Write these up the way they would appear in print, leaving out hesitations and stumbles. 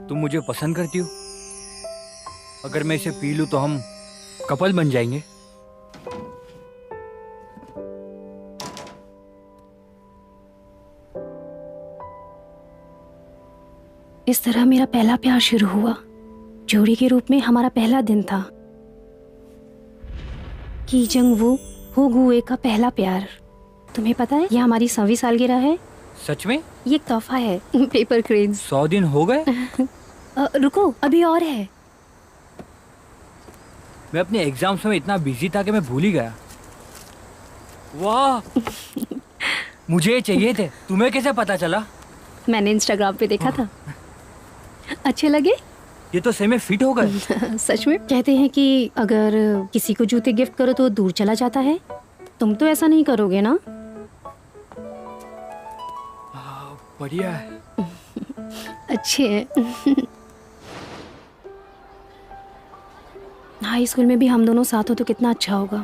तुम मुझे पसंद करती हो? अगर मैं इसे पी लूं तो हम कपल बन जाएंगे। इस तरह मेरा पहला प्यार शुरू हुआ। जोड़ी के रूप में हमारा पहला दिन था। की जंग वू हो गुए का पहला प्यार। तुम्हें पता है, यह हमारी 100वीं सालगिरह है। सच में? ये एक तोहफा है। Paper cranes. 100 दिन हो गए? रुको, अभी और है। मैं अपने एग्जाम्स में इतना बिजी था कि मैं भूल ही गया। वाह! मुझे चाहिए थे। तुम्हें कैसे पता चला? मैंने इंस्टाग्राम पे देखा था। अच्छे लगे? ये तो सही में फिट हो गए। सच में? कहते हैं कि अगर किसी को जूते गिफ्ट करो तो दूर चला जाता है। तुम तो ऐसा नहीं करोगे ना? बढ़िया है। अच्छे हैं। हाई स्कूल में भी हम दोनों साथ हो तो कितना अच्छा होगा।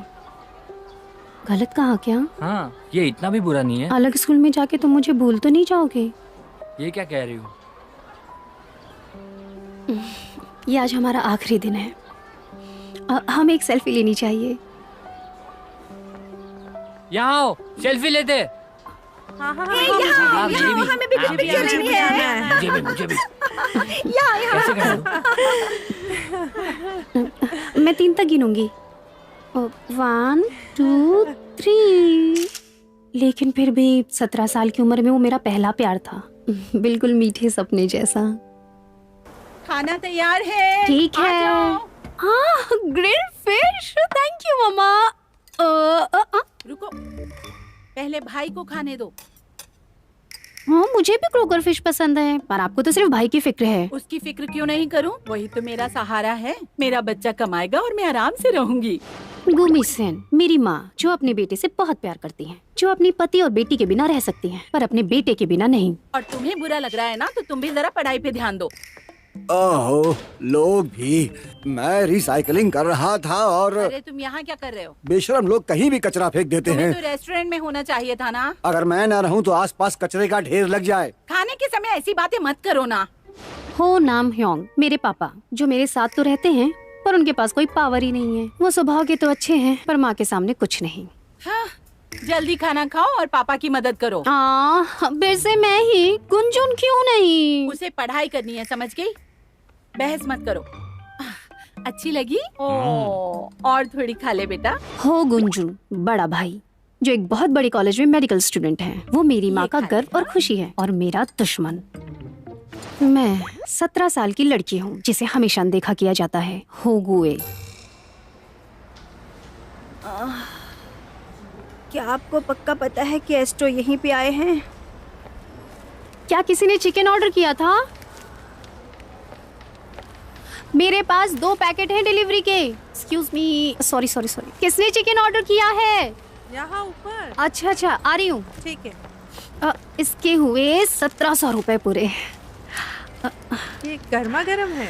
गलत कहा क्या? हाँ, ये इतना भी बुरा नहीं है। अलग स्कूल में जाके तुम मुझे भूल तो नहीं जाओगे? ये क्या कह रही हो? ये आज हमारा आखिरी दिन है। हमें एक सेल्फी लेनी चाहिए। यहाँ आओ, सेल्फी लेते। हाँ, हमें भी पिक्चर लेनी है। मुझे भी। कैसे कर रहे हो? मैं 3 तक गिनूंगी। 1 2 3। लेकिन फिर भी 17 साल की उम्र में वो मेरा पहला प्यार था। बिल्कुल मीठे सपने जैसा। खाना तैयार है। ठीक है। हाँ, ग्रिल्ड फिश। थैंक यू मम्मा। रुको, पहले भाई को खाने दो। हाँ, मुझे भी क्रोकर फिश पसंद है, पर आपको तो सिर्फ भाई की फिक्र है। उसकी फिक्र क्यों नहीं करूं? वही तो मेरा सहारा है। मेरा बच्चा कमाएगा और मैं आराम से रहूंगी। गुमी सेन, मेरी माँ, जो अपने बेटे से बहुत प्यार करती है, जो अपनी पति और बेटी के बिना रह सकती है, पर अपने बेटे के बिना नहीं। और तुम्हें बुरा लग रहा है ना, तो तुम भी जरा पढ़ाई पे ध्यान दो। ओहो, लोग भी। मैं रिसाइकलिंग कर रहा था और अरे तुम यहाँ क्या कर रहे हो? बेशरम लोग कहीं भी कचरा फेंक देते तुम्हें हैं। तो रेस्टोरेंट में होना चाहिए था ना। अगर मैं ना रहूं तो आसपास कचरे का ढेर लग जाए। खाने के समय ऐसी बातें मत करो ना। हो नाम ह्योंग, मेरे पापा, जो मेरे साथ तो रहते हैं, पर उनके पास कोई पावर ही नहीं है। वो स्वभाव के तो अच्छे हैं, पर माँ के सामने कुछ नहीं। हाँ, जल्दी खाना खाओ और पापा की मदद करो। फिर से मैं ही? गुंजुन क्यों नहीं? उसे पढ़ाई करनी है, समझ गई? बहस मत करो। अच्छी लगी? और थोड़ी खा ले बेटा। हो गुंजुन, बड़ा भाई, जो एक बहुत बड़ी कॉलेज में मेडिकल स्टूडेंट है। वो मेरी माँ का गर्व और खुशी है, और मेरा दुश्मन। मैं 17 साल की लड़की हूँ, जिसे हमेशा अनदेखा किया जाता है। हो गुए। क्या आपको पक्का पता है कि एस्ट्रो यहीं पे आए हैं? क्या किसी ने चिकन ऑर्डर किया था? मेरे पास 2 पैकेट हैं डिलीवरी के। Excuse me, sorry. किसने चिकन ऑर्डर किया है? यहाँ ऊपर। अच्छा, आ रही हूँ। ठीक है। इसके हुए 1700 रुपए पूरे। ये गर्मा गर्म है।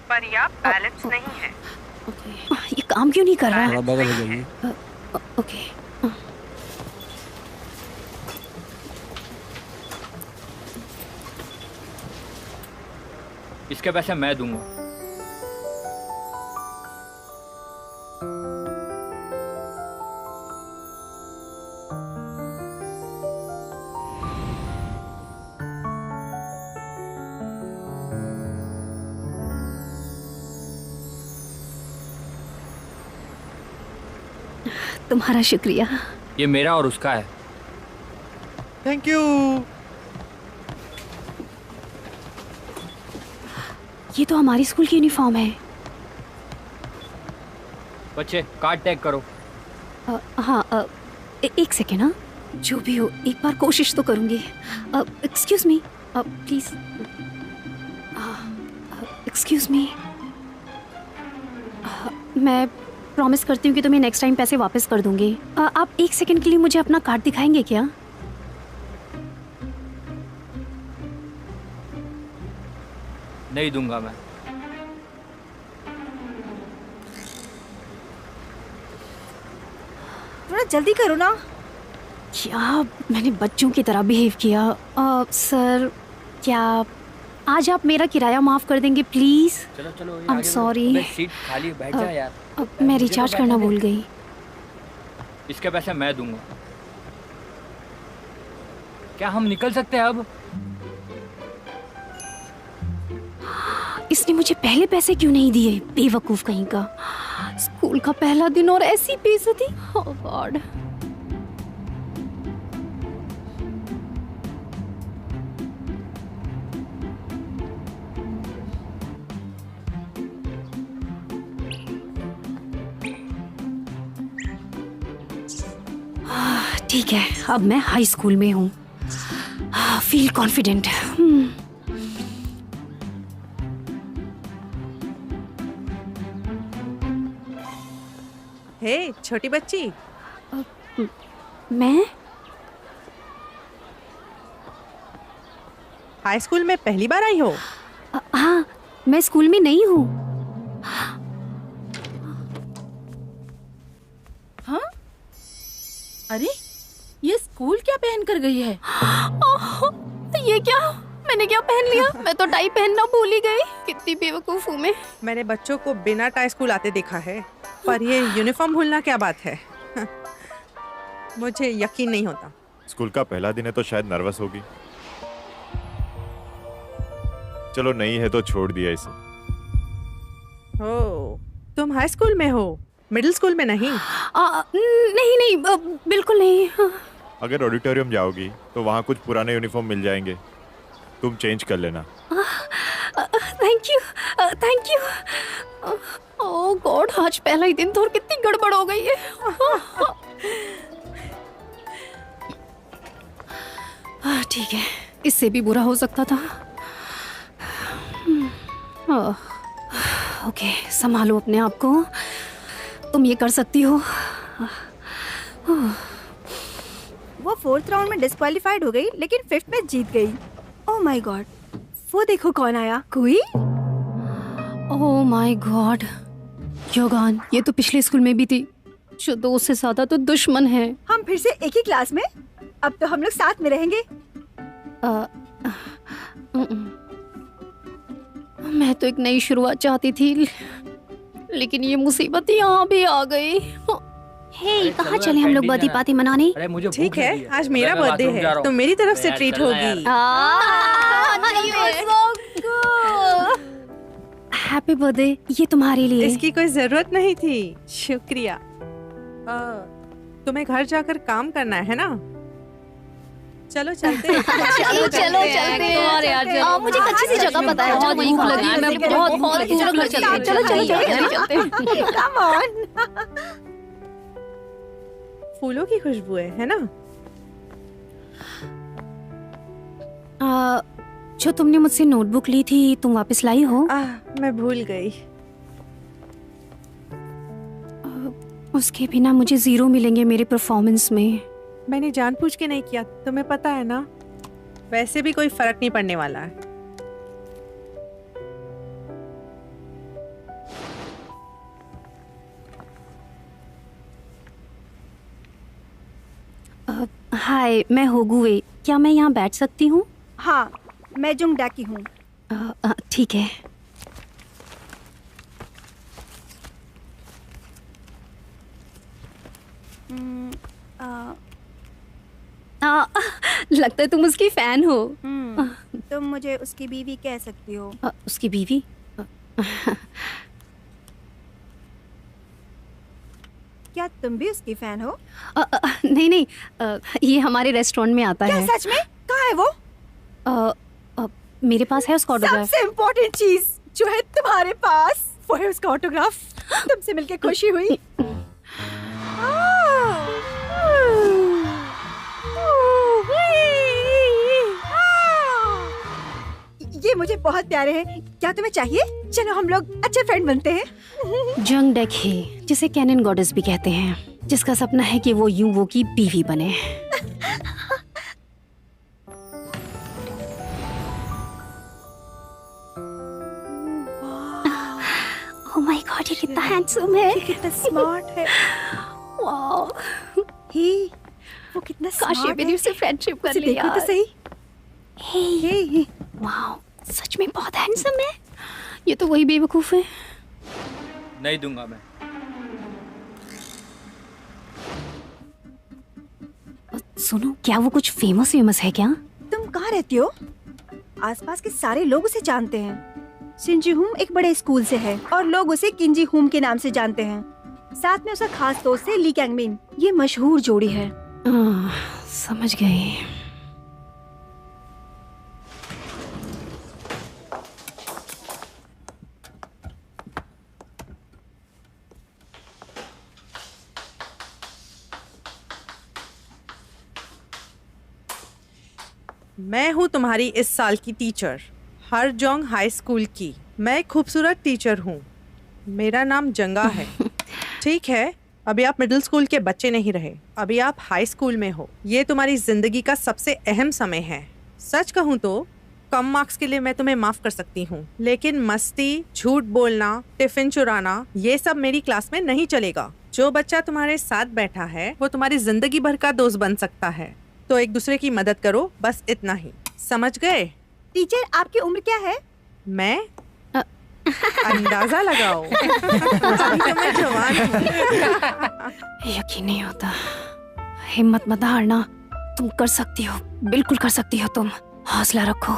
पर्याप्त बैलेंस नहीं है। ये काम क्यों नहीं कर रहा? बगल हो जाइए। ओके। इसके पैसे मैं दूंगा। तुम्हारा शुक्रिया। ये मेरा और उसका है। Thank you. ये तो हमारी स्कूल की यूनिफॉर्म है। बच्चे कार्ड टैग करो। हाँ, एक सेकेंड। हाँ, जो भी हो एक बार कोशिश तो करूंगी। Excuse me please. Excuse me. मैं प्रॉमिस करती हूँ कि तुम्हें नेक्स्ट टाइम पैसे वापस कर दूंगी। आप एक सेकंड के लिए मुझे अपना कार्ड दिखाएंगे क्या? नहीं दूंगा मैं। थोड़ा जल्दी करो ना। क्या मैंने बच्चों की तरह बिहेव किया? सर, क्या आज आप मेरा किराया माफ कर देंगे प्लीज? चलो चलो I'm आगे बढ़ो। sorry. अबे, सीट खाली है, बैठ जा यार। मैं मुझे रिचार्ज तो करना बैठने भूल दे। गई। इसके पैसे मैं दूंगा। क्या हम निकल सकते हैं अब? इसने मुझे पहले पैसे क्यों नहीं दिए? बेवकूफ कहीं का। स्कूल का पहला दिन और ऐसी बेइज्जती। ओह गॉड। ठीक है, अब मैं हाई स्कूल में हूँ। Feel confident. हे छोटी बच्ची, मैं हाई स्कूल में पहली बार आई हो? हाँ, मैं स्कूल में नहीं हूँ। हाँ? अरे ये स्कूल क्या पहन कर गई है? ये क्या? मैंने क्या पहन लिया? मैं तो टाई पहनना भूल ही गई। कितनी बेवकूफ हूँ मैं। मैंने बच्चों को बिना टाई स्कूल आते देखा है, पर ये यूनिफॉर्म भूलना क्या बात है? मुझे यकीन नहीं होता। स्कूल का पहला दिन है तो शायद नर्वस होगी। चलो नहीं है तो छोड़ दिया इसे। ओ, तुम हाई स्कूल में हो, मिडिल स्कूल में नहीं? नहीं नहीं, बिल्कुल नहीं। अगर ऑडिटोरियम जाओगी तो वहाँ कुछ पुराने यूनिफॉर्म मिल जाएंगे, तुम चेंज कर लेना। Thank you, thank you. Oh God, आज पहला ही दिन तो और कितनी गड़बड़ हो गई है। ठीक है, इससे भी बुरा हो सकता था। ओके, संभालो अपने आप को, तुम ये कर सकती हो। वो 4th राउंड में डिस्क्वालीफाइड हो गई, लेकिन 5th में जीत गई। ओह माय गॉड, वो देखो कौन आया। कोई? ओह माय गॉड, योगान, ये तो पिछले स्कूल में भी थी। जो दोस्त से ज्यादा तो दुश्मन है। हम फिर से एक ही क्लास में? अब तो हम लोग साथ में रहेंगे। मैं तो एक नई शुरुआत चाहती थी, लेकिन ये मुसीबत यहाँ भी आ गई। हे, कहाँ चलो चले यार, हम लोग कैंटीन बर्थडे जाना। पार्टी मनाने? अरे मुझे ठीक भूख है, लगी आज मेरा मैं बर्थडे बाथरूम जा रहा है हूँ। तो मेरी तरफ से यार, ट्रीट चलना यार। होगी। हैप्पी बर्थडे, ये तुम्हारे लिए। इसकी कोई जरूरत नहीं थी, शुक्रिया। तुम्हें घर जाकर काम करना है ना? चलो चलते हैं। चलो चलते हैं। मुझे एक अच्छी सी जगह पता है, बहुत वहीं भूख लगी है। लगी मैं है, बहुत बहुत दूर भूख घर लगी चलते हैं। चलो, चलते हैं। Come on. फूलों की खुशबू है ना? जो तुमने मुझसे नोटबुक ली थी, तुम वापस लाई हो? मैं भूल गई। उसके बिना मुझे 0 मिलेंगे मेरे परफॉर्मेंस में। मैंने जानबूझ के नहीं किया, तुम्हें पता है ना। वैसे भी कोई फर्क नहीं पड़ने वाला है। हाय, मैं होगुए। क्या मैं यहाँ बैठ सकती हूँ? हाँ, मैं जुंगडा की हूँ। ठीक है। लगता है तुम उसकी फैन हो। तुम मुझे उसकी बीवी कह सकती हो। उसकी बीवी? क्या तुम भी उसकी फैन हो? नहीं नहीं, ये हमारे रेस्टोरेंट में आता क्या है। सच में? कहाँ है वो? मेरे पास है उसका ऑटोग्राफ। सबसे इम्पोर्टेंट चीज जो है तुम्हारे पास, वो है उसका ऑटोग्राफ। तुमसे मिलके खुशी हुई। ये मुझे बहुत प्यारे हैं। क्या तुम्हें चाहिए? चलो हम लोग अच्छे फ्रेंड बनते हैं। जंग डेक है, जिसे कैनन गॉडेस भी कहते हैं, जिसका सपना है कि वो यूवो की बीवी बने। ओह माय गॉड, ये कितना हैंडसम है, कितना स्मार्ट है। वाओ, हे, वो कितना काश ये स्मार्ट मेरी है। उससे फ्रेंडशिप कर उसे ले देखो यार। तो सही। हे, वाओ, सच में बहुत हैंडसम है। ये तो वही बेवकूफ है। नहीं दूंगा मैं। सुनो, क्या वो कुछ फेमस है क्या? तुम कहाँ रहती हो? आसपास के सारे लोग उसे जानते हैं। सिंजी हुम एक बड़े स्कूल से है और लोग उसे किंजी हुम के नाम से जानते हैं। साथ में उसका खास दोस्त है ली कैंगमिन। ये मशहूर जोड़ी है। समझ गई। मैं हूँ तुम्हारी इस साल की टीचर, हरजोंग हाई स्कूल की। मैं एक खूबसूरत टीचर हूँ। मेरा नाम जंगा है। ठीक है, अभी आप मिडिल स्कूल के बच्चे नहीं रहे, अभी आप हाई स्कूल में हो। ये तुम्हारी जिंदगी का सबसे अहम समय है। सच कहूँ तो कम मार्क्स के लिए मैं तुम्हें माफ कर सकती हूँ, लेकिन मस्ती, झूठ बोलना, टिफिन चुराना, ये सब मेरी क्लास में नहीं चलेगा। जो बच्चा तुम्हारे साथ बैठा है वो तुम्हारी जिंदगी भर का दोस्त बन सकता है, तो एक दूसरे की मदद करो, बस इतना ही। समझ गए? टीचर, आपकी उम्र क्या है? मैं अंदाजा लगाओ। अभी तो मैं जवान हूँ। यकीन नहीं होता। हिम्मत मत हारना, तुम कर सकती हो, बिल्कुल कर सकती हो तुम। हौसला रखो।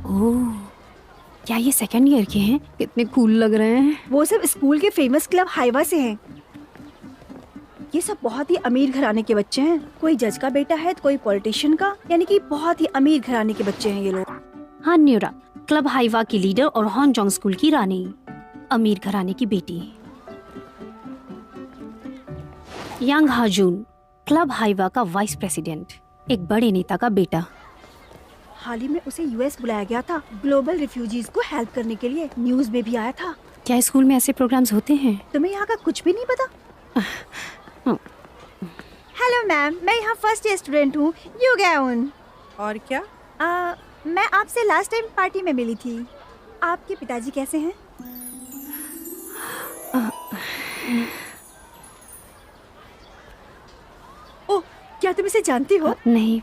ओह, क्या ये सेकंड ईयर के हैं? कितने कूल लग रहे हैं। वो सब स्कूल के फेमस क्लब हाइवा से हैं। ये सब बहुत ही अमीर घराने के बच्चे हैं। कोई जज का बेटा है तो कोई पॉलिटिशियन का, यानी कि बहुत ही अमीर घराने के बच्चे हैं ये लोग। हाँ न्यूरा, क्लब हाइवा की लीडर और हॉन्जोंग स्कूल की रानी, अमीर घराने की बेटी। यांग हाजून, क्लब हाइवा का वाइस प्रेसिडेंट, एक बड़े नेता का बेटा। हाल ही में उसे यूएस बुलाया गया था ग्लोबल रिफ्यूजीज को हेल्प करने के लिए। न्यूज में भी आया था। क्या स्कूल में ऐसे प्रोग्राम्स होते हैं? तुम्हें यहाँ का कुछ भी नहीं पता? हेलो मैम, मैं यहाँ फर्स्ट ईयर स्टूडेंट हूँ, यू गैउन। और क्या? मैं आपसे लास्ट टाइम पार्टी में मिली थी। आपके पिताजी कैसे हैं? ओह, क्या तुम इसे जानती हो? नहीं,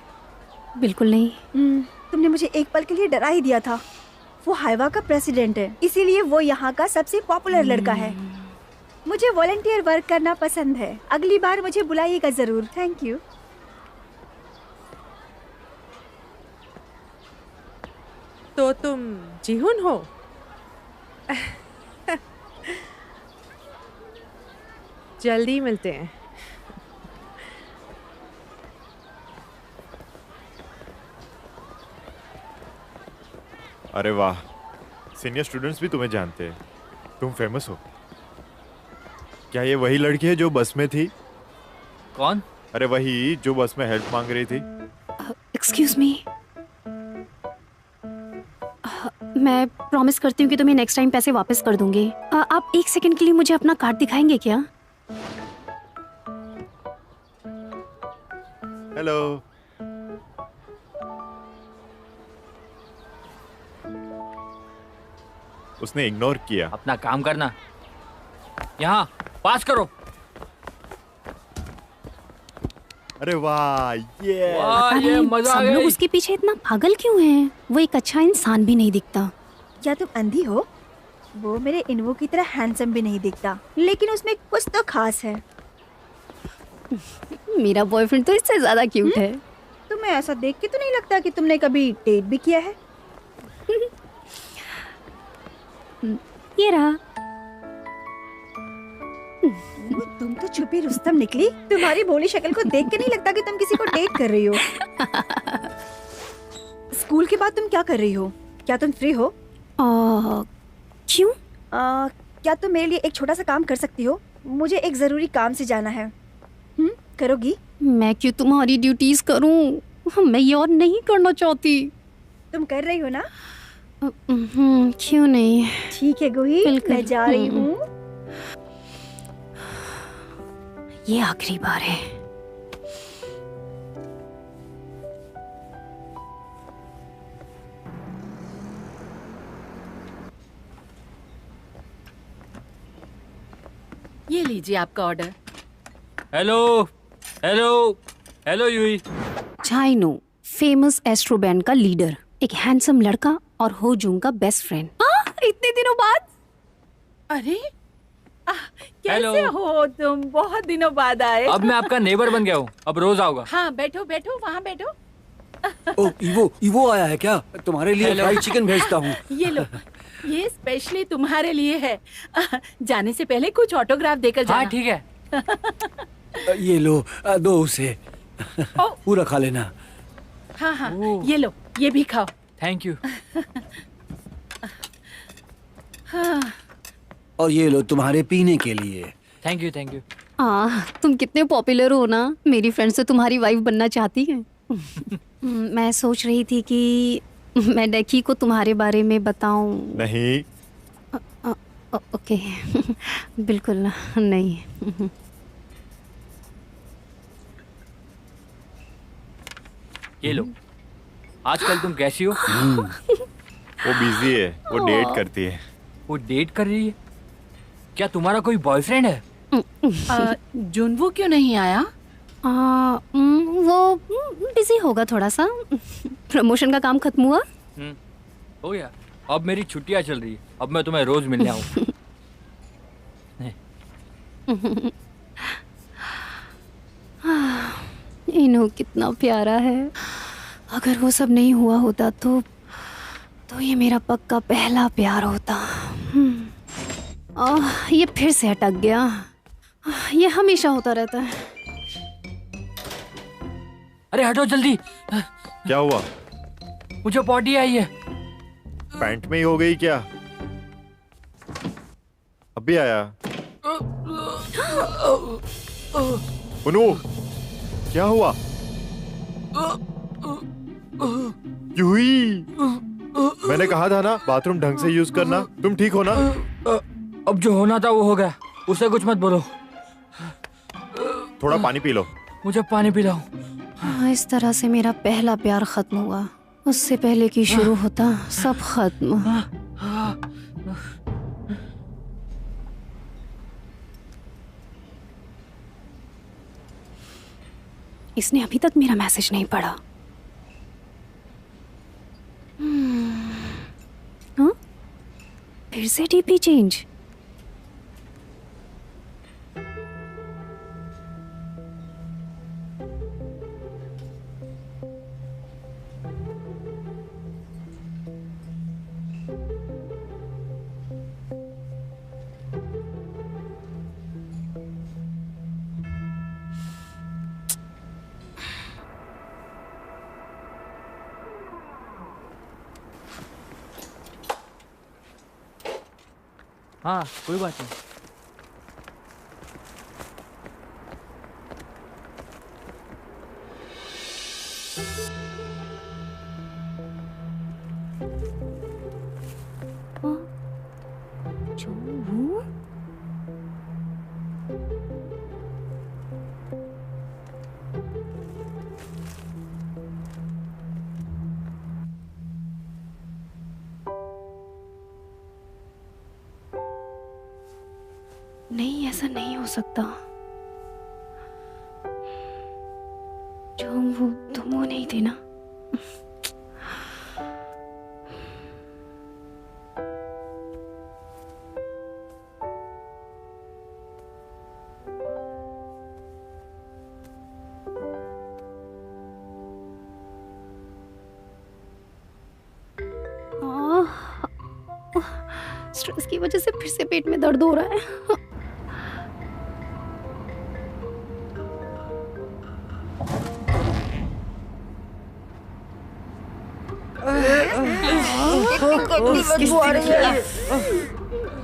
बिल्कुल नहीं। तुमने मुझे एक पल के लिए डरा ही दिया था। वो हाइवा का प्रेसिडेंट है, इसीलिए वो यहाँ का सबसे पॉपुलर लड़का है। मुझे वॉलंटियर वर्क करना पसंद है। अगली बार मुझे बुलाइएगा जरूर। Thank you. तो तुम जीहुन हो? जल्दी मिलते हैं। अरे वाह, सीनियर स्टूडेंट्स भी तुम्हें जानते हैं। तुम फेमस हो। क्या ये वही लड़की है जो बस में थी? कौन? अरे वही जो बस में हेल्प मांग रही थी। एक्सक्यूज मी, मैं प्रॉमिस करती हूँ कि तुम्हें नेक्स्ट टाइम पैसे वापस कर दूंगी। आप एक सेकंड के लिए मुझे अपना कार्ड दिखाएंगे क्या? हेलो। उसने इग्नोर किया। अपना काम करना। यहाँ पास करो। अरे वाह, ये वाह, ये मजा आ सब लोग गई। उसके पीछे इतना पागल क्यों हैं? वो एक अच्छा इंसान भी नहीं दिखता। क्या तुम अंधी हो? वो मेरे इन्वो की तरह हैंडसम भी नहीं दिखता, लेकिन उसमें कुछ तो खास है। मेरा बॉयफ्रेंड तो इससे ज्यादा क्यूट है। तुम्हें ऐसा देख के तो नहीं लगता कि तुमने कभी डेट भी किया है? ये रहा। तुम तो छुपी रुस्तम निकली। तुम्हारी भोली शक्ल को देख के नहीं लगता कि तुम किसी को डेट कर रही हो। स्कूल के बाद तुम क्या कर रही हो? क्या तुम फ्री हो? क्यों? क्या तुम मेरे लिए एक छोटा सा काम कर सकती हो? मुझे एक जरूरी काम से जाना है। करोगी? मैं क्यों तुम्हारी ड्यूटीज करूं? मैं ये और नहीं करना चाहती। तुम कर रही हो ना? क्यों नहीं? ठीक है गुही, बिल्कुल। मैं जा रही हूँ। ये आखिरी बार है। ये लीजिए आपका ऑर्डर। हेलो हेलो हेलो यूही। चाइनो फेमस एस्ट्रो बैंड का लीडर, एक हैंडसम लड़का और हो जूंग का बेस्ट फ्रेंड। इतने दिनों बाद। अरे कैसे हेलो। हो तुम? बहुत दिनों बाद आए। अब मैं आपका नेबर बन गया हूँ, अब रोज आऊंगा। हाँ बैठो बैठो, वहाँ बैठो। ओ इवो आया है क्या? तुम्हारे लिए हेलो। फ्राइड चिकन भेजता हूँ। ये लो, ये स्पेशली तुम्हारे लिए है। जाने से पहले कुछ ऑटोग्राफ देकर हाँ जाना। ठीक है। ये लो, दो उसे। ओ। पूरा खा लेना। हाँ हाँ, ओह। ये लो, ये भी खाओ। Thank you. हाँ। और ये लो तुम्हारे पीने के लिए। Thank you thank you. तुम कितने पॉपुलर हो ना, मेरी फ्रेंड से तुम्हारी वाइफ बनना चाहती है। मैं सोच रही थी कि मैं डेकी को तुम्हारे बारे में बताऊं। नहीं। ओके। बिल्कुल ना, नहीं। ये लो। आजकल तुम कैसी हो? वो बिजी है, वो डेट करती है। वो डेट कर रही है? क्या तुम्हारा कोई बॉयफ्रेंड है? जुनवू क्यों नहीं आया? वो बिजी होगा थोड़ा सा। प्रमोशन का काम खत्म हुआ। हो गया। अब मेरी छुट्टियां चल रही है, अब मैं तुम्हें रोज मिलने आऊँ। इन्हों कितना प्यारा है। अगर वो सब नहीं हुआ होता तो ये मेरा पक्का पहला प्यार होता। ये फिर से अटक गया। ये हमेशा होता रहता है। अरे हटो जल्दी, क्या हुआ? मुझे पॉटी आई है। पैंट में ही हो गई क्या? अभी आया। उनू, क्या हुआ? यूही, मैंने कहा था ना बाथरूम ढंग से यूज करना। तुम ठीक हो ना? अब जो होना था वो हो गया, उसे कुछ मत बोलो। थोड़ा पानी पी लो। मुझे पानी पिलाओ। इस तरह से मेरा पहला प्यार खत्म हुआ। उससे पहले कि शुरू होता सब खत्म। इसने अभी तक मेरा मैसेज नहीं पढ़ा। हाँ? फिर से डीपी चेंज। हाँ कोई बात नहीं। नहीं, ऐसा नहीं हो सकता। जो वो तुम वो नहीं थे ना। स्ट्रेस की वजह से फिर से पेट में दर्द हो रहा है।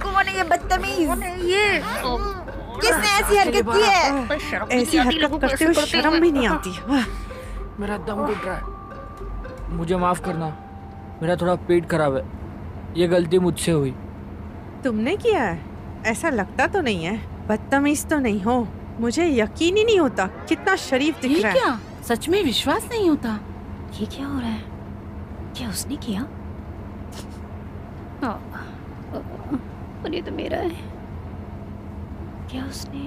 कौन है ये बदतमीज? किसने ऐसी हरकत की है? ऐसी हरकत करते हुए शर्म भी नहीं आती। मेरा दम घुट रहा है, मुझे माफ करना। मेरा थोड़ा पेट खराब है, ये गलती मुझसे हुई। तुमने किया है? ऐसा लगता तो नहीं है। बदतमीज तो नहीं हो। मुझे यकीन ही नहीं होता कितना शरीफ दिख ये रहा है। क्या? सच में विश्वास नहीं होता। ये क्या हो रहा है? क्या उसने किया? और ये तो मेरा है। क्या उसने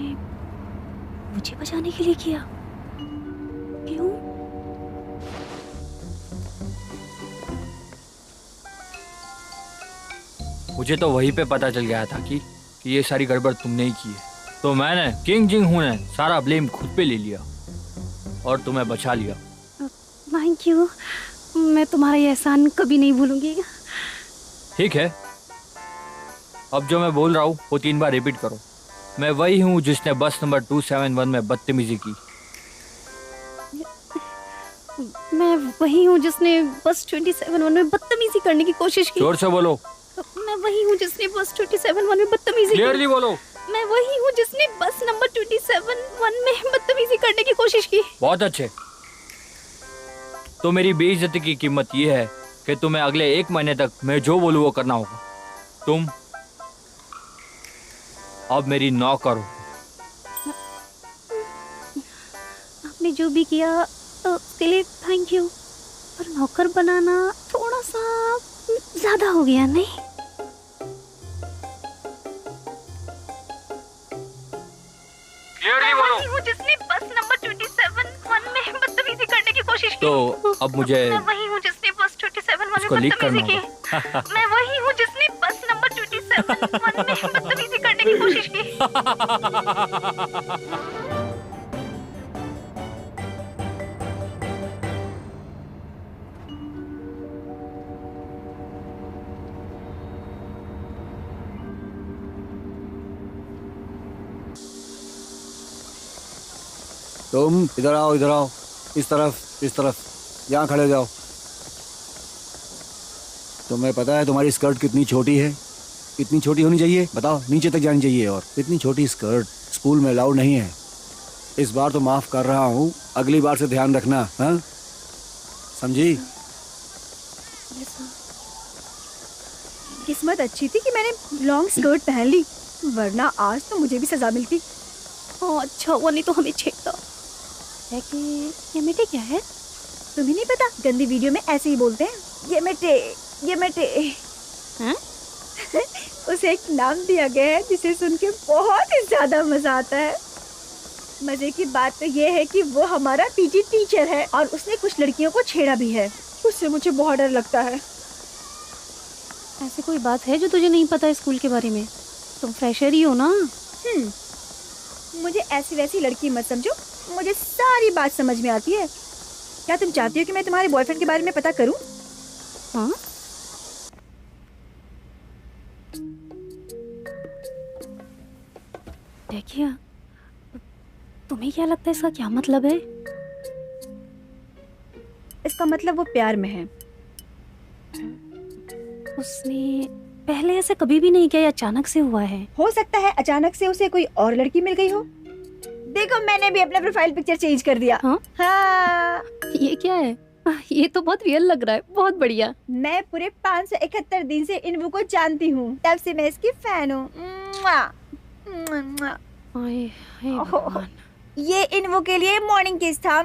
मुझे बचाने के लिए किया? क्यों? मुझे तो वहीं पे पता चल गया था कि ये सारी गड़बड़ तुमने ही की है। तो मैंने किंग जिंग हूं ने सारा ब्लेम खुद पे ले लिया और तुम्हें बचा लिया। थैंक यू, मैं तुम्हारा ये एहसान कभी नहीं भूलूंगी। ठीक है, अब जो मैं बोल रहा हूँ वो 3 बार रिपीट करो। मैं वही हूँ जिसने बस नंबर 271 में बदतमीजी की। मैं वही हूँ जिसने बस 271 में बदतमीजी करने की कोशिश की। जोर से बोलो। मैं वही हूँ जिसने बस 271 में बदतमीजी की। क्लियरली बोलो। मैं वही हूँ जिसने बस नंबर 271 में बदतमीजी करने की कोशिश की। बहुत अच्छे। तो मेरी बेइज्जती की कीमत ये है कि तुम्हें अगले 1 महीने तक मैं जो बोलूँ वो करना होगा। तुम अब मेरी नौकर हो। आपने जो भी किया उसके लिए थैंक यू, पर नौकर बनाना थोड़ा सा ज्यादा हो गया नहीं? क्लियरली बोलो। मैं वही हूँ जिसने बस नंबर 271 में बदतमीजी करने की कोशिश की। तो अब मुझे मैं वही हूँ जिसने बस 271 इसको में लीक करना बदतमीजी की। मैं वही हूँ जिसने बस नंबर 271 में बदतमीजी करने की कोशिश की। तुम इधर आओ, इधर आओ, इस तरफ, इस तरफ, यहाँ खड़े हो जाओ। तुम्हें पता है तुम्हारी स्कर्ट कितनी छोटी है? कितनी छोटी होनी चाहिए बताओ? नीचे तक जानी चाहिए, और इतनी छोटी स्कर्ट स्कूल में अलाउड नहीं है। इस बार तो माफ कर रहा हूँ, अगली बार से ध्यान रखना। हाँ, समझी? किस्मत अच्छी थी कि मैंने लॉन्ग स्कर्ट पहन ली, वरना आज तो मुझे भी सजा मिलती। अच्छा वो नहीं तो हमें छेड़ता। ये मिटे क्या है? तुम्हें नहीं पता, गंदी वीडियो में ऐसे ही बोलते हैं, ये मिटे, ये मिटे। हाँ? उसे एक नाम दिया गया है जिसे सुन के बहुत ही ज्यादा मजा आता है। मजे की बात तो ये है कि वो हमारा पीटी टीचर है और उसने कुछ लड़कियों को छेड़ा भी है। उससे मुझे बहुत डर लगता है। ऐसी कोई बात है जो तुझे नहीं पता स्कूल के बारे में? तुम फ्रेशर ही हो ना? मुझे ऐसी वैसी लड़की मत समझो, मुझे सारी बात समझ में आती है। क्या तुम चाहती हो कि मैं तुम्हारे बॉयफ्रेंड के बारे में पता करूं? हाँ? देखिए, तुम्हें क्या लगता है इसका क्या मतलब है? इसका मतलब वो प्यार में है। उसने पहले ऐसे कभी भी नहीं किया, या अचानक से हुआ है? हो सकता है अचानक से उसे कोई और लड़की मिल गई हो। देखो मैंने भी अपना प्रोफाइल पिक्चर चेंज कर दिया। हाँ? हाँ। ये क्या है? ये तो बहुत रियल लग रहा है, बहुत बढ़िया। मैं पूरे 571 दिन से इन्वू को जानती हूँ, तब से मैं इसकी फैन हूँ। हाय हाय भगवान। ये इन्वू के लिए मॉर्निंग किस था।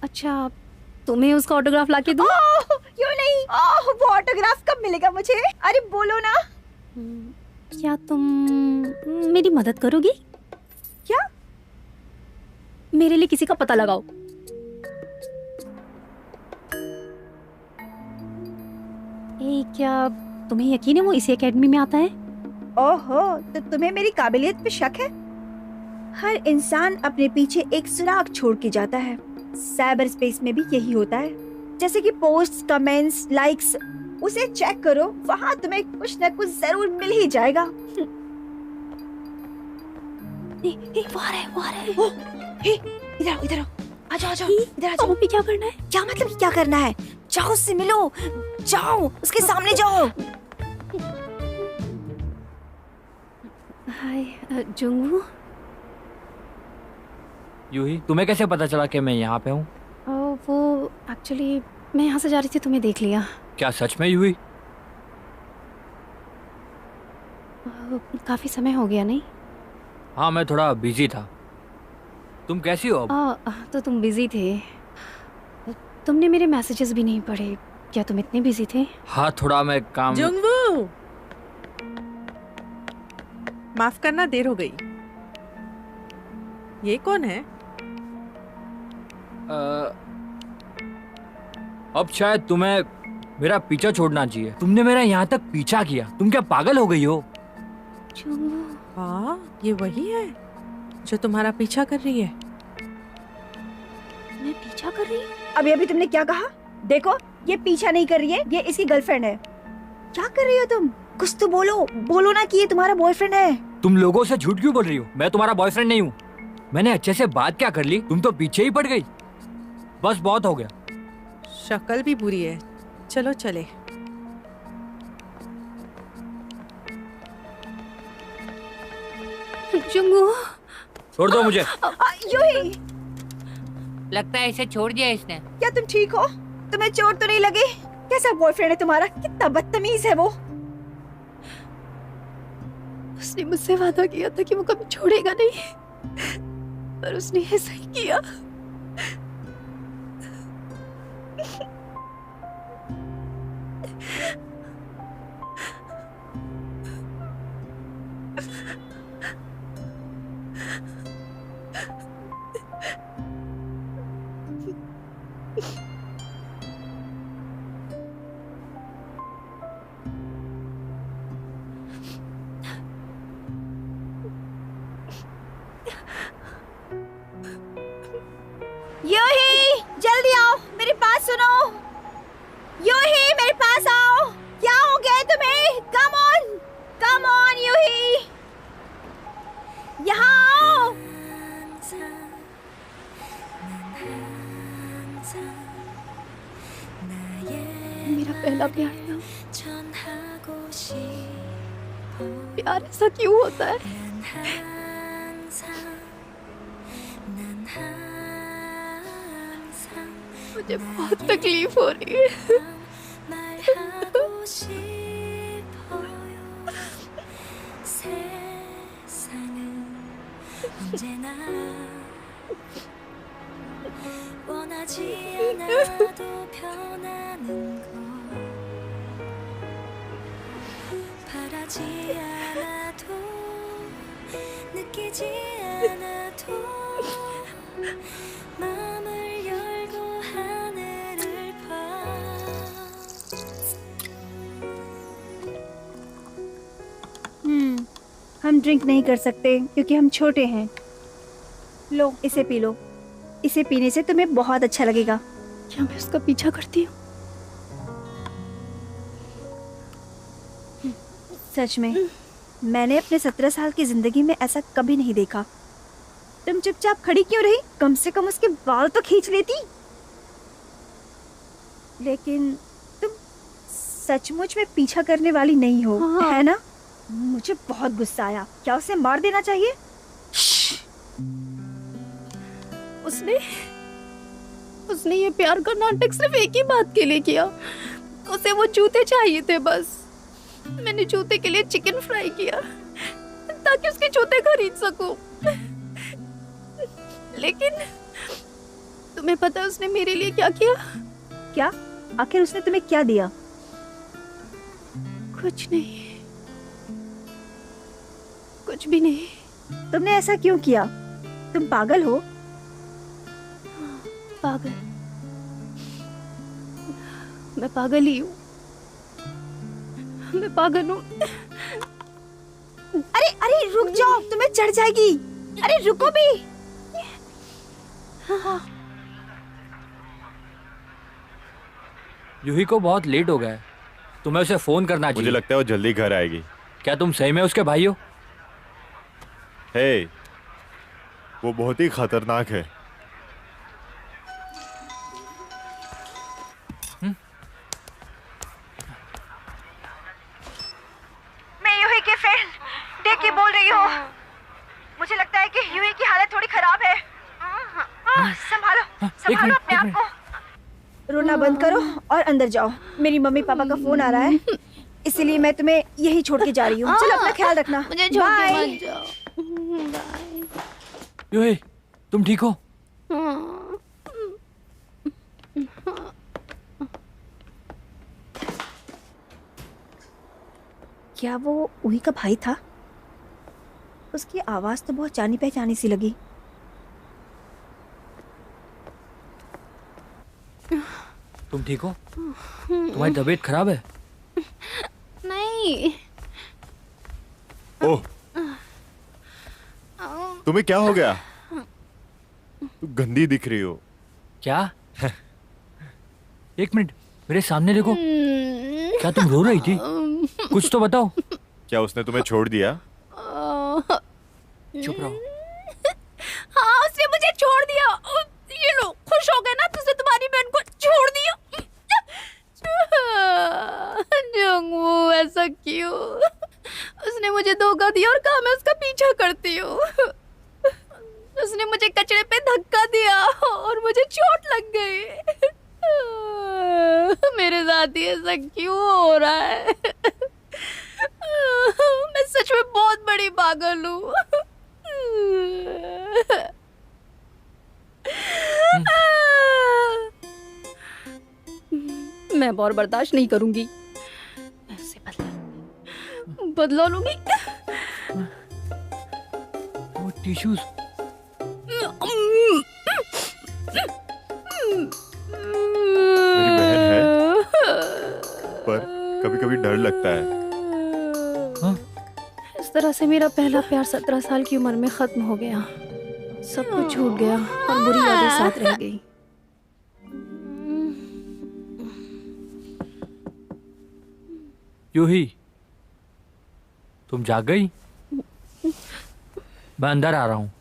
अच्छा, तुम्हें उसका ऑटोग्राफ लाके दूं? क्यों नहीं? वो ऑटोग्राफ कब मिलेगा मुझे? अरे बोलो ना। क्या तुम मेरी मदद करोगी? क्या? मेरे लिए किसी का पता लगाओ। क्या तुम्हें यकीन है वो इसी एकेडमी में आता है? ओहो, तो तुम्हें मेरी काबिलियत पे शक है? हर इंसान अपने पीछे एक सुराग छोड़ के जाता है। साइबर स्पेस में भी यही होता है, जैसे कि पोस्ट, कमेंट्स, लाइक्स, उसे चेक करो, वहाँ तुम्हें कुछ न कुछ जरूर मिल ही जाएगा। वो आ रहा है, वो आ रहा है। इधर आओ, इधर आओ, आ जाओ, आ जाओ, इधर आ जाओ। मम्मी क्या करना है? क्या मतलब क्या करना है? जाओ उससे मिलो, जाओ उसके सामने जाओ। हाय जुंगू। यूही, तुम्हें कैसे पता चला कि मैं यहाँ पे हूँ? वो एक्चुअली मैं यहाँ से जा रही थी, तुम्हें देख लिया। क्या सच में यूही? काफी समय हो गया नहीं? हाँ, मैं थोड़ा बिजी था। तुम कैसी हो अब? तो तुम बिजी थे। तुमने मेरे मैसेजेस भी नहीं पढ़े। क्या तुम इतने बिजी थे? हाँ, थोड़ा मैं काम। जुंगवू, माफ करना, देर हो गई। ये कौन है? अब शायद तुम्हें मेरा पीछा छोड़ना चाहिए। तुमने मेरा यहाँ तक पीछा किया। तुम क्या पागल हो गई हो? जुंगू। हाँ, ये वही है जो तुम्हारा पीछा कर रही है। मैं पीछा कर रही? अभी अभी तुमने क्या कहा? देखो, ये पीछा नहीं कर रही है, ये इसकी गर्लफ्रेंड है। क्या कर रही हो तुम? कुछ तो बोलो, बोलो ना कि ये तुम्हारा बॉयफ्रेंड है। तुम लोगों से झूठ क्यों बोल रही हो? मैं तुम्हारा बॉयफ्रेंड नहीं हूँ। मैंने अच्छे से बात क्या कर ली, तुम तो पीछे ही पड़ गई। बस बहुत हो गया। शक्ल भी बुरी है। चलो चले। जुंगू। छोड़ दो मुझे। यूही, लगता है इसे छोड़ दिया इसने। क्या तुम ठीक हो? तुम्हें चोट तो नहीं लगी? कैसा बॉयफ्रेंड है तुम्हारा? कितना बदतमीज है वो। उसने मुझसे वादा किया था कि वो कभी छोड़ेगा नहीं, पर उसने ऐसा ही किया। यूही, जल्दी आओ, मेरी बात सुनो। यूही, मेरे पास आओ। क्या हो गया तुम्हें? कम ऑन यूही, यहाँ आओ। मेरा पहला प्यार था। प्यार ऐसा क्यों होता है? मुझे बहुत तकलीफ हो रही है। हम ड्रिंक नहीं कर सकते क्योंकि हम छोटे हैं। लो, इसे पी लो। इसे पीने से तुम्हें बहुत अच्छा लगेगा। क्या मैं उसका पीछा करती हूँ? सच में, मैंने अपने 17 साल की जिंदगी में ऐसा कभी नहीं देखा। तुम चुपचाप खड़ी क्यों रही? कम से कम उसके बाल तो खींच लेती। लेकिन तुम सचमुच में पीछा करने वाली नहीं हो, हाँ। है ना? मुझे बहुत गुस्सा आया। क्या उसे मार देना चाहिए? उसने ये प्यार का नाटक सिर्फ एक ही बात के लिए किया। उसे वो जूते चाहिए थे बस। मैंने जूते के लिए चिकन फ्राई किया ताकि उसके जूते खरीद सकूं। लेकिन तुम्हें पता है उसने मेरे लिए क्या किया? क्या? आखिर उसने तुम्हें क्या दिया? कुछ नहीं, कुछ भी नहीं। तुमने ऐसा क्यों किया? तुम पागल हो? पागल? मैं पागल ही हूँ। मैं पागल हूँ। अरे अरे रुक जाओ, तुम्हें चढ़ जाएगी। अरे रुको भी। यूही को बहुत लेट हो गया है, तुम्हें उसे फोन करना मुझे चाहिए। लगता है वो जल्दी घर आएगी। क्या तुम सही में उसके भाई हो? हे, वो बहुत ही खतरनाक है। मैं यूही की फ्रेंड डेकी बोल रही हूँ। मुझे लगता है कि यूही की हालत थोड़ी खराब है। संभालो संभालो अपने आप को। रोना बंद करो और अंदर जाओ। मेरी मम्मी पापा का फोन आ रहा है, इसीलिए मैं तुम्हें यही छोड़ के जा रही हूँ। चलो अपना ख्याल रखना। मुझे छोड़ के बाय। मत जाओ। बाय। यूही, तुम ठीक हो? क्या वो यूही का भाई था? उसकी आवाज तो बहुत जानी पहचानी सी लगी। तुम ठीक हो? तुम्हारी तबीयत खराब है? नहीं। ओह, तुम्हें क्या हो गया? तुम गंदी दिख रही हो। क्या? एक मिनट, मेरे सामने देखो। क्या तुम रो रही थी? कुछ तो बताओ। क्या उसने तुम्हें छोड़ दिया? चुप रहो। हाँ, उसने मुझे छोड़ दिया। ये लो, खुश हो गए ना? तुझे तुम्हारी बहन को छोड़ दिया। जंगू, ऐसा क्यों? उसने मुझे धोखा दिया और कहा मैं उसका पीछा करती हूँ। उसने मुझे कचरे पे धक्का दिया और मुझे चोट लग गई। मेरे साथ ही ऐसा क्यों हो रहा है? मैं सच में बहुत बड़ी पागल हूँ। मैं और बर्दाश्त नहीं करूंगी। मैं उससे बदला लूंगी। वो टिश्यूज। मेरी बहन है, पर कभी-कभी डर लगता है। हाँ? इस तरह से मेरा पहला प्यार 17 साल की उम्र में खत्म हो गया। सब कुछ छूट गया और बुरी यादें साथ रह गई। यूही, तुम जाग गई? मैं अंदर आ रहा हूँ।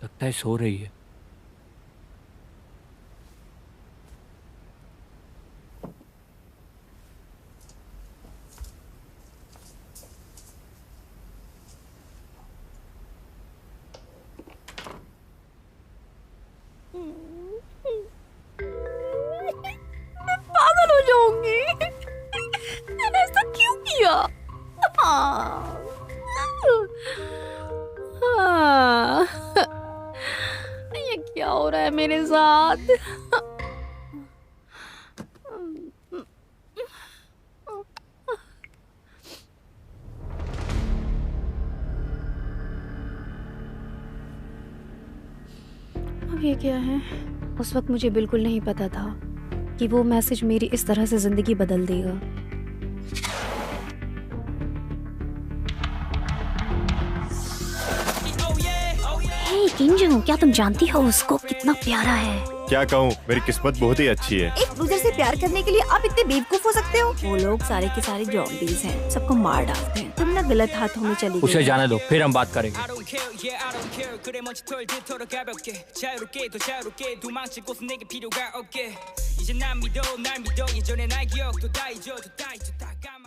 लगता है सो रही है। मैं पागल हो जाऊंगी। मैंने ऐसा क्यों किया? ये क्या हो रहा है मेरे साथ? अब ये क्या है? उस वक्त मुझे बिल्कुल नहीं पता था कि वो मैसेज मेरी इस तरह से जिंदगी बदल देगा। हे किंजू, क्या तुम जानती हो उसको कितना प्यारा है? क्या कहूँ, मेरी किस्मत बहुत ही अच्छी है। एक लूजर से प्यार करने के लिए आप इतने बेवकूफ हो सकते हो? वो लोग सारे के सारे जॉम्बीज हैं, सबको मार डालते हैं। तुम ना गलत हाथों में चली उसे गई। जाने दो, फिर हम बात करेंगे। I don't care, yeah I don't care. 그래 먼지 털 가볍게 자유롭게 더 자유롭게 도망칠 곳은 내게 필요가 없게 이제 날 믿어 예전의 날 기억도 다 잊어 다 까먹어